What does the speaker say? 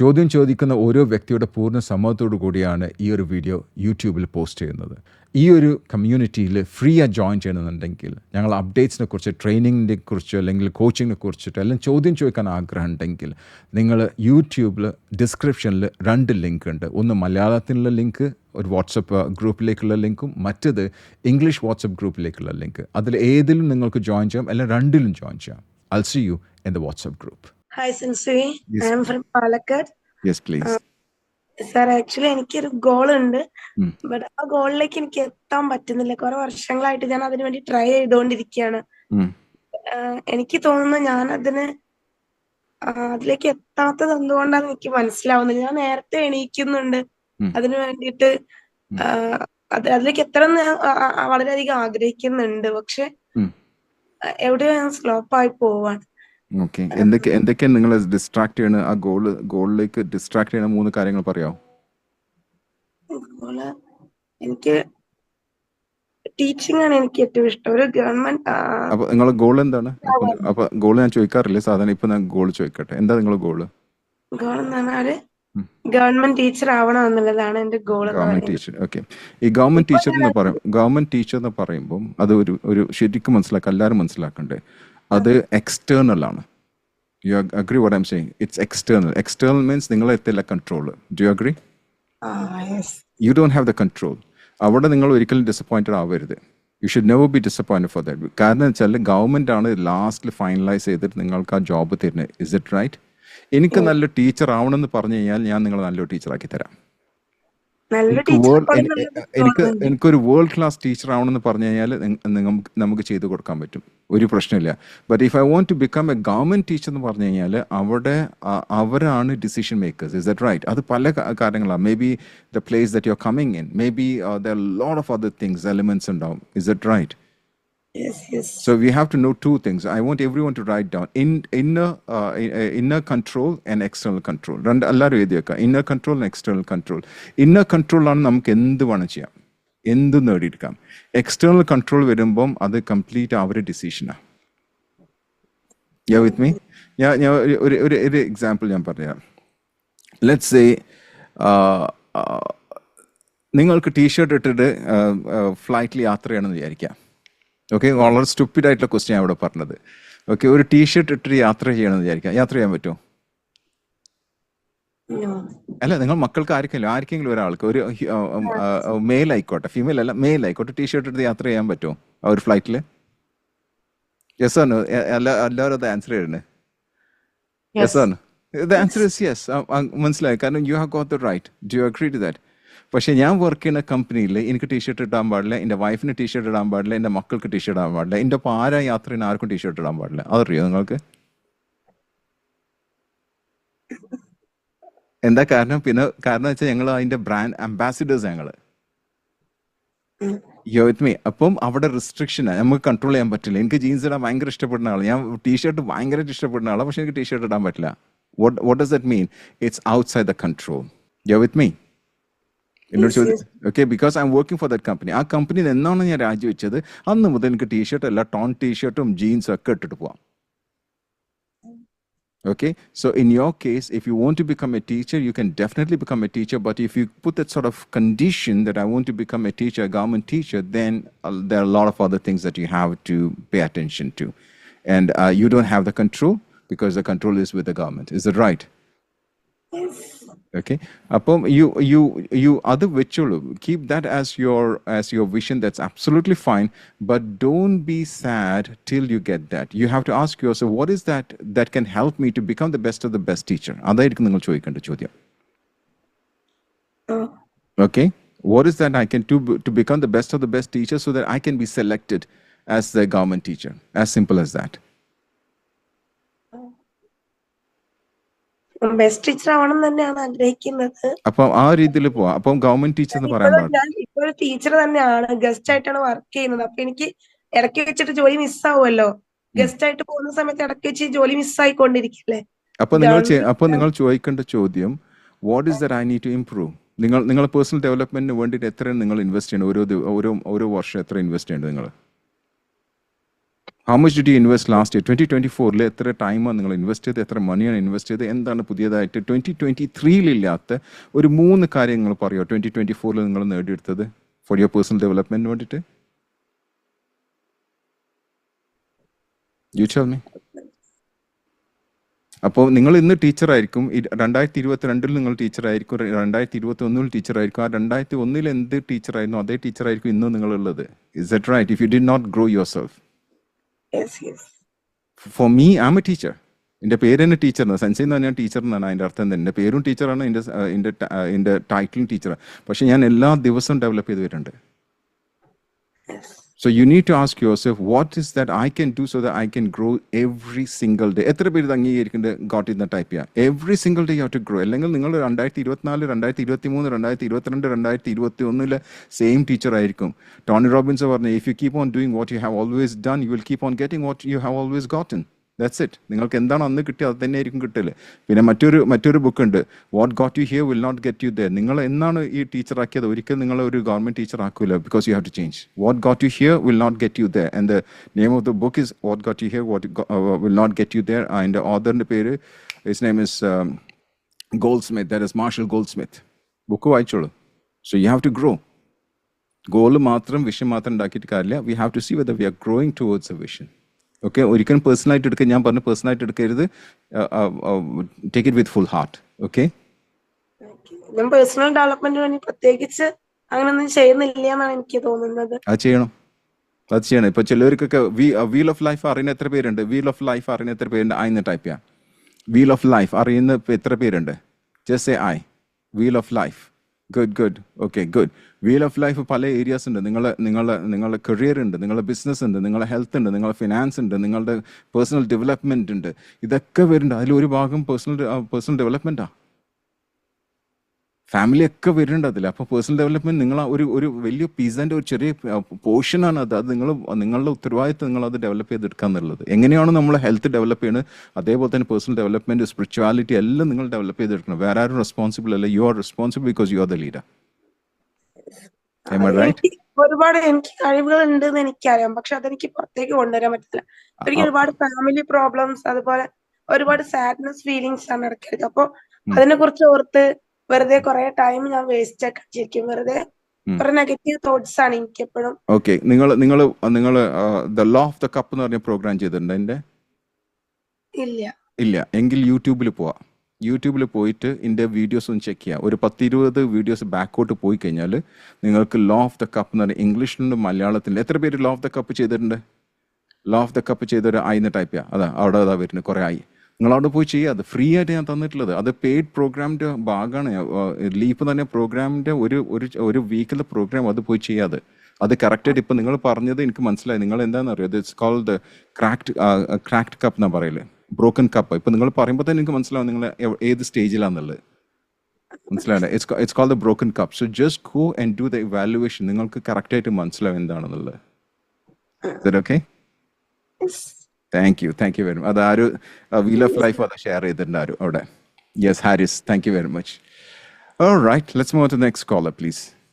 ചോദ്യം ചോദിക്കുന്ന ഓരോ വ്യക്തിയുടെ പൂർണ്ണ സമ്മതത്തോടു കൂടിയാണ് ഈ ഒരു വീഡിയോ യൂട്യൂബിൽ പോസ്റ്റ് ചെയ്യുന്നത്. ഈ ഒരു കമ്മ്യൂണിറ്റിയിൽ ഫ്രീ ആയി ജോയിൻ ചെയ്യണമെന്നുണ്ടെങ്കിൽ ഞങ്ങൾ അപ്ഡേറ്റ്സിനെ കുറിച്ച്, ട്രെയിനിങ്ങിനെ കുറിച്ച്, അല്ലെങ്കിൽ കോച്ചിങ്ങിനെ കുറിച്ചിട്ട് എല്ലാം ചോദ്യം ചോദിക്കാൻ ആഗ്രഹം ഉണ്ടെങ്കിൽ നിങ്ങൾ യൂട്യൂബിൽ ഡിസ്ക്രിപ്ഷനിൽ 2 ലിങ്ക് ഉണ്ട്. ഒന്ന് മലയാളത്തിലുള്ള ലിങ്ക്, ഒരു വാട്സപ്പ് ഗ്രൂപ്പിലേക്കുള്ള ലിങ്കും, മറ്റത് ഇംഗ്ലീഷ് വാട്സപ്പ് ഗ്രൂപ്പിലേക്കുള്ള ലിങ്ക്. അതിൽ ഏതിലും നിങ്ങൾക്ക് ജോയിൻ ചെയ്യാം, അല്ലെങ്കിൽ 2ലും ജോയിൻ ചെയ്യാം. I'll see you in the WhatsApp group. Hi, Sinsui. Yes. I am from Palakkad. Yes, please. Sir, actually, എനിക്കൊരു ഗോൾ ഉണ്ട്. ബട്ട് ആ ഗോളിലേക്ക് എനിക്ക് എത്താൻ പറ്റുന്നില്ല. കുറെ വർഷങ്ങളായിട്ട് ഞാൻ അതിനു വേണ്ടി ട്രൈ ചെയ്തുകൊണ്ടിരിക്കുകയാണ്. എനിക്ക് തോന്നുന്നു ഞാൻ അതിലേക്ക് എത്താത്തത് എന്തുകൊണ്ടാണെന്ന് എനിക്ക് മനസ്സിലാവുന്നില്ല. ഞാൻ നേരത്തെ എണീക്കുന്നുണ്ട് അതിനു വേണ്ടിയിട്ട്. അതിലേക്ക് എത്തണം എന്ന് വളരെയധികം ആഗ്രഹിക്കുന്നുണ്ട്. പക്ഷെ എവിടെയോ ഞാൻ സ്ലോപ്പ് ആയി പോവാണ്. ഓക്കെ, എന്തൊക്കെ നിങ്ങളെ ഡിസ്ട്രാക്ട് ചെയ്യണ, ആ ഗോളിലേക്ക് ഡിസ്ട്രാക്ട് ചെയ്യണ 3 കാര്യങ്ങൾ പറയാമോ? എനിക്ക് ടീച്ചിങ് ആണ് എനിക്ക് ഏറ്റവും ഇഷ്ടം. ഒരു ഗവൺമെന്റ്. അപ്പൊ നിങ്ങളെ ഗോൾ എന്താണ്? അപ്പൊ ഗോൾ ഞാൻ ചോദിക്കാറില്ല സാധാരണ, ഇപ്പൊ ഞാൻ ഗോൾ ചോദിക്കട്ടെ. എന്താ നിങ്ങളെ ഗോള്? ഗോൾ എന്ന് പറഞ്ഞാല് ഗവൺമെന്റ് ടീച്ചർ ആവണം എന്നുള്ളതാണ് എന്റെ ഗോൾ. Government teacher. ഓക്കെ, ഈ ഗവൺമെന്റ് ടീച്ചർ എന്ന് പറയുമ്പോൾ അത് ഒരു ശരിക്കും മനസ്സിലാക്കുക, എല്ലാവരും മനസ്സിലാക്കണ്ടേ, അത് എക്സ്റ്റേണൽ ആണ്. You agree what I M saying? It's external. External means നിങ്ങളെ എത്തില്ല control. Do you agri? You don't have the control. അവിടെ നിങ്ങൾ ഒരിക്കലും ഡിസപ്പോയിന്റഡ് ആവരുത്. You should never be disappointed for that. കാരണം വെച്ചാൽ ഗവൺമെന്റ് ആണ് ലാസ്റ്റിൽ ഫൈനലൈസ് ചെയ്തിട്ട് നിങ്ങൾക്ക് ആ ജോബ് തരുന്നത്. Is it right? എനിക്ക് നല്ല ടീച്ചർ ആവണമെന്ന് പറഞ്ഞു കഴിഞ്ഞാൽ ഞാൻ നിങ്ങളെ നല്ലൊരു ടീച്ചറാക്കി തരാം. എനിക്കൊരു വേൾഡ് ക്ലാസ് ടീച്ചർ ആവണമെന്ന് പറഞ്ഞു കഴിഞ്ഞാൽ നമുക്ക് ചെയ്തു കൊടുക്കാൻ പറ്റും, ഒരു പ്രശ്നമില്ല. But if I want to become a government teacher എന്ന് പറഞ്ഞു കഴിഞ്ഞാൽ അവരാണ് decision makers. Is that right? അത് പല കാര്യങ്ങളാണ്. Maybe the place that you are coming in, maybe there are lot of other things, elements ഉണ്ടാവും. Is that right? Yes. So we have to know 2 things. I want everyone to write down inner control and external control. എല്ലാവരും എഴുതി വെക്കുക. Inner control and external control. Inner control ആണ് നമുക്ക് എന്ത് വേണം ചെയ്യാം, എന്ത് നേടിയെടുക്കാം. എക്സ്റ്റേണൽ കൺട്രോൾ വരുമ്പം അത് കംപ്ലീറ്റ് അവരുടെ ഡിസിഷനാണ്. You with me? ഞാൻ ഒരു എക്സാമ്പിൾ ഞാൻ പറയാം. ലെറ്റ്സ് സേ നിങ്ങൾക്ക് ടീഷർട്ട് ഇട്ടിട്ട് ഫ്ലൈറ്റിൽ യാത്ര ചെയ്യണമെന്ന് വിചാരിക്കാം. ഓക്കെ, വളരെ സ്റ്റുപ്പിഡ് ആയിട്ടുള്ള ക്വസ്റ്റ്യൻ ഞാൻ ഇവിടെ പറഞ്ഞത്. ഓക്കെ, ഒരു ടീഷർട്ട് ഇട്ടിട്ട് യാത്ര ചെയ്യണമെന്ന് വിചാരിക്കാം. യാത്ര ചെയ്യാൻ പറ്റുമോ? അല്ല, നിങ്ങൾ മക്കൾക്ക് ആർക്കെങ്കിലും ഒരാൾക്ക്, ഒരു മെയിൽ ആയിക്കോട്ടെ, ഫീമെയിൽ അല്ല, മെയിൽ ആയിക്കോട്ടെ, ടീഷർട്ട് എടുത്ത് യാത്ര ചെയ്യാൻ പറ്റുമോ ആ ഒരു ഫ്ലൈറ്റിൽ? യെസ് ആണ്. എല്ലാവരും അത് ആൻസർ ചെയ്യണേ. യെസ് ആണ്. The answer is yes. മനസ്സിലായി? കാരണം you have got the right. Do you agree to that? പക്ഷേ ഞാൻ വർക്ക് ചെയ്യുന്ന കമ്പനിയിൽ എനിക്ക് ടീഷർട്ട് ഇടാൻ പാടില്ല, എൻ്റെ വൈഫിന് ടീഷർട്ട് ഇടാൻ പാടില്ല, എൻ്റെ മക്കൾക്ക് ടീഷർട്ട് ഇടാൻ പാടില്ല, എൻ്റെ ഒപ്പം ആരാ യാത്ര ചെയ്യുന്ന ആർക്കും ടീഷർട്ട് ഇടാൻ പാടില്ല. അതറിയോ നിങ്ങൾക്ക്? എന്താ കാരണം? കാരണം വെച്ചാൽ ഞങ്ങൾ അതിൻ്റെ ബ്രാൻഡ് അംബാസിഡേഴ്സ് ഞങ്ങൾ. യോ വിത്ത് മീ? അപ്പം അവിടെ റിസ്ട്രിക്ഷനാണ്, നമുക്ക് കൺട്രോൾ ചെയ്യാൻ പറ്റില്ല. എനിക്ക് ജീൻസ് ഇടാൻ ഭയങ്കര ഇഷ്ടപ്പെടുന്ന ആളാണ്, ഞാൻ ടീഷർട്ട് ഭയങ്കരമായിട്ട് ഇഷ്ടപ്പെടുന്ന ആളാണ്, പക്ഷെ എനിക്ക് ടീഷർട്ട് ഇടാൻ പറ്റില്ല. What does that mean? It's outside the control. യോ വിത്ത് മീ? എന്നോട് ചോദിച്ചു. Okay, because I am working for that company. ആ കമ്പനിയിൽ എന്നാണ് ഞാൻ രാജിവെച്ചത്, അന്ന് മുതൽ എനിക്ക് ടീഷർട്ട് അല്ല, ടോൺ ടീഷർട്ടും ജീൻസും ഒക്കെ ഇട്ടിട്ട് പോവാം. Okay, so in your case, if you want to become a teacher, you can definitely become a teacher. But if you put that sort of condition that I want to become a teacher, a government teacher, then there are a lot of other things that you have to pay attention to. And you don't have the control because the control is with the government. Is that right? Yes. Okay, അപ്പം you other വെച്ചോളൂ. Keep that as your vision. That's absolutely fine, but don't be sad till you get that. You have to ask yourself, what is that can help me to become the best of the best teacher? അതായിരിക്കും നിങ്ങൾ ചോദിക്കേണ്ട ചോദ്യം. Okay, what is that I can do to become the best of the best teacher so that I can be selected as the government teacher? As simple as that. Best teacher ആവണം തന്നെയാണ് ആഗ്രഹിക്കുന്നത്. അപ്പം ആ രീതിയിൽ പോവാം. അപ്പം government teacher എന്ന് പറയാൻ പാടില്ല. ഞാൻ ഇപ്പോൾ ടീച്ചർ തന്നെയാണ്, ഗസ്റ്റ് ആയിട്ടാണ് വർക്ക് ചെയ്യുന്നത്. അപ്പൊ എനിക്ക് ഇടയ്ക്ക് വെച്ചിട്ട് ജോലി മിസ്സാവുമല്ലോ. ഗസ്റ്റ് ആയിട്ട് പോകുന്ന സമയത്ത് ഇടയ്ക്ക് വെച്ച് ജോലി മിസ്സായിക്കൊണ്ടിരിക്കില്ലേ? അപ്പൊ നിങ്ങൾ ചോദിക്കേണ്ട ചോദ്യം, what is that I need to improve? നിങ്ങളുടെ പേഴ്സണൽ ഡെവലപ്മെന്റിന് വേണ്ടിയിട്ട് എത്ര നിങ്ങൾ ഇൻവെസ്റ്റ് ചെയ്യണം? ഓരോ വർഷം എത്ര ഇൻവെസ്റ്റ് ചെയ്യേണ്ടത് നിങ്ങൾ? How much did you invest last year? 2024 എത്ര ടൈമാണ് നിങ്ങൾ ഇൻവെസ്റ്റ് ചെയ്ത്, എത്ര മണിയാണ് ഇൻവെസ്റ്റ് ചെയ്ത്, എന്താണ് പുതിയതായിട്ട് 2023 ഇല്ലാത്ത ഒരു 3 കാര്യങ്ങൾ പറയുമോ 2024 നിങ്ങൾ നേടിയെടുത്തത് ഫോർ യുവർ പേഴ്സണൽ ഡെവലപ്മെന്റിന് വേണ്ടിയിട്ട്? You tell me. അപ്പോൾ നിങ്ങൾ ഇന്ന് ടീച്ചറായിരിക്കും, 2022 നിങ്ങൾ ടീച്ചറായിരിക്കും, 2021 ടീച്ചറായിരിക്കും. ആ 2001 എന്ത് ടീച്ചറായിരുന്നു അതേ ടീച്ചറായിരിക്കും ഇന്നും നിങ്ങളുള്ളത്. Is that right? If you did not grow yourself. Yes, yes. For me I am a teacher. എൻ്റെ പേര് തന്നെ ടീച്ചറാണ്, സെൻസി എന്ന് പറഞ്ഞാൽ ടീച്ചർ എന്നാണ് അതിൻ്റെ അർത്ഥം തന്നെ. എൻ്റെ പേരും ടീച്ചറാണ്, എൻ്റെ ടൈറ്റിലും ടീച്ചറാണ്. പക്ഷേ ഞാൻ എല്ലാ ദിവസവും ഡെവലപ്പ് ചെയ്ത് വരുന്നുണ്ട്. Yes. So you need to ask yourself, what is that I can do so that I can grow every single day? എത്ര പേര് അംഗീകരിക്കേണ്ടത് ഗോട്ട് ഇൻ ദ ടൈപ്പ് ചെയ്യാം? Every single day you have to grow. അല്ലെങ്കിൽ നിങ്ങൾ 2024, 2023, 2022, 2021 same teacher ആയിരിക്കും. Tony Robbins പറഞ്ഞു, if you keep on doing what you have always done, you will keep on getting what you have always gotten. That's it. നിങ്ങൾക്ക് എന്താണ് അന്ന് കിട്ടിയത് അത് തന്നെ ആയിരിക്കും കിട്ടല്. പിന്നെ മറ്റൊരു ബുക്ക് ഉണ്ട്, what got you here will not get you there. നിങ്ങൾ എന്നാണ് ഈ ടീച്ചർ ആക്കിയത് ഒരിക്കൽ നിങ്ങൾ ഒരു ഗവൺമെന്റ് ടീച്ചർ ആക്കൂല, because you have to change. What got you here will not get you there. And the name of the book is what got you here will not get you there. അതിൻ്റെ ഓഥറിന്റെ പേര്, his name is Goldsmith. That is Marshall Goldsmith. Book വായിച്ചോളൂ. So you have to grow. Goal മാത്രം, vision മാത്രം ഉണ്ടാക്കിയിട്ട് കാര്യമില്ല. We have to see whether we are growing towards a vision. Okay, ഒരിക്കലും പേഴ്സണലായിട്ട് എടുക്കുക. ഞാൻ പറഞ്ഞു പേഴ്സണലായിട്ട് എടുക്കരുത്. Take it with full heart. Okay, ഞാൻ പേഴ്സണൽ ഡെവലപ്മെന്റിന് വേണ്ടി പ്രത്യേകിച്ച് അങ്ങനൊന്നും ചെയ്യുന്നില്ല എന്നാണ് എനിക്ക് തോന്നുന്നത്. അത് ചെയ്യണം. ഇപ്പൊ ചിലവർക്കൊക്കെ വീൽ ഓഫ് ലൈഫ് അറിയുന്ന എത്ര പേരുണ്ട്? വീൽ ഓഫ് ലൈഫ് അറിയുന്ന എത്ര പേരുണ്ട്? ആയിന്ന് ടൈപ്പ് ചെയ്യാം. വീൽ ഓഫ് ലൈഫ് അറിയുന്ന എത്ര പേരുണ്ട്? Just say I. Wheel of life. Good. Okay, good. Wheel of life പല ഏരിയാസ് ഉണ്ട്. നിങ്ങളുടെ കരിയർ ഉണ്ട്, നിങ്ങളുടെ ബിസിനസ് ഉണ്ട്, നിങ്ങളുടെ ഹെൽത്ത് ഉണ്ട്, നിങ്ങളുടെ ഫിനാൻസ് ഉണ്ട്, നിങ്ങളുടെ പേഴ്സണൽ ഡെവലപ്മെന്റ് ഉണ്ട്. ഇതൊക്കെ വരുന്നുണ്ട്. അതിലൊരു ഭാഗം പേഴ്സണൽ ഡെവലപ്മെന്റാണ്. ഫാമിലി ഒക്കെ വരുന്നുണ്ട് അതിൽ. അപ്പോൾ പേഴ്സണൽ ഡെവലപ്മെന്റ് നിങ്ങൾ ഒരു വലിയ പിസൻ്റെ ഒരു ചെറിയ പോർഷനാണ് അത്. നിങ്ങളുടെ ഉത്തരവാദിത്തം നിങ്ങൾ അത് ഡെവലപ്പ് ചെയ്തെടുക്കുക എന്നുള്ളത്. എങ്ങനെയാണ് നമ്മൾ ഹെൽത്ത് ഡെവലപ്പ് ചെയ്യുന്നത്, അതേപോലെ തന്നെ പേഴ്സണൽ ഡെവലപ്മെന്റ്, സ്പിരിച്വാലിറ്റി എല്ലാം നിങ്ങൾ ഡെവലപ്പ് ചെയ്തെടുക്കണം. വേറെ ആരും റെസ്പോൺസിബിൾ അല്ല. You are responsible because you are the leader. ഒരുപാട് എനിക്ക് കഴിവുകൾ ഉണ്ടെന്ന് എനിക്കറിയാം, പക്ഷെ അതെനിക്ക് പുറത്തേക്ക് കൊണ്ടുവരാൻ പറ്റില്ല. എനിക്ക് ഒരുപാട് ഫാമിലി പ്രോബ്ലംസ്, അതുപോലെ ഒരുപാട് സാഡ്നെസ് ഫീലിങ്സ് ആണ് ഇടയ്ക്കിടയ്ക്ക്. അപ്പൊ അതിനെ കുറിച്ച് ഓർത്ത് വെറുതെ കുറെ ടൈം ഞാൻ വേസ്റ്റ് ആക്കിയിരിക്കും. വെറുതെ കുറെ നെഗറ്റീവ് തോട്ട്സ് ആണ് എനിക്ക് എപ്പോഴും. ഓക്കെ, നിങ്ങൾ the law of the cup എന്ന് പറഞ്ഞ പ്രോഗ്രാം ചെയ്തിട്ടുണ്ട് എന്റെ? ഇല്ല. എങ്കിൽ യൂട്യൂബിൽ പോയിട്ട് ഇതിൻ്റെ വീഡിയോസ് ഒന്ന് ചെക്ക് ചെയ്യുക. ഒരു 10-20 വീഡിയോസ് ബാക്കോട്ട് പോയി കഴിഞ്ഞാൽ നിങ്ങൾക്ക് ലോ ഓഫ് ദ കപ്പ് എന്ന് പറഞ്ഞാൽ ഇംഗ്ലീഷിലുണ്ട്, മലയാളത്തിൽ. എത്ര പേര് ലോ ഓഫ് ദ കപ്പ് ചെയ്തിട്ടുണ്ട്? ലോ ഓഫ് ദ കപ്പ് ചെയ്തൊരു ആയിന്ന് ടൈപ്പ് ചെയ്യുക. അവിടെ വരുന്നത് കുറേ ആയി. നിങ്ങളവിടെ പോയി ചെയ്യുക. അത് ഫ്രീ ആയിട്ട് ഞാൻ തന്നിട്ടുള്ളത്. അത് പെയ്ഡ് പ്രോഗ്രാമിൻ്റെ ഭാഗമാണ്. ലീപ്പ് തന്നെ പ്രോഗ്രാമിൻ്റെ ഒരു വീക്കിലെ പ്രോഗ്രാം. അത് പോയി ചെയ്യാതെ അത് കറക്റ്റായിട്ട്. ഇപ്പം നിങ്ങൾ പറഞ്ഞത് എനിക്ക് മനസ്സിലായി. നിങ്ങൾ എന്താണെന്ന് അറിയാം, ഇറ്റ്സ് കോൾഡ് ക്രാക്ഡ് കപ്പ് എന്നാണ് പറയല്, ബ്രോക്കൺ കപ്പ്. ഇപ്പം നിങ്ങൾ പറയുമ്പോൾ തന്നെ എനിക്ക് മനസ്സിലാവും നിങ്ങൾ ഏത് സ്റ്റേജിലാണെന്നുള്ളത്. മനസ്സിലായില്ലേ? It's called the broken cup. So just go and do the evaluation. നിങ്ങൾക്ക് കറക്റ്റായിട്ട് മനസ്സിലാവും എന്താണെന്നുള്ളത്. Okay, thank you very much. അതാരും വീൽ ഓഫ് ലൈഫ് അത് ഷെയർ ചെയ്തിട്ടുണ്ട് ആരും അവിടെ. Yes, Haris, thank you very much. Alright, let's move to the next caller please.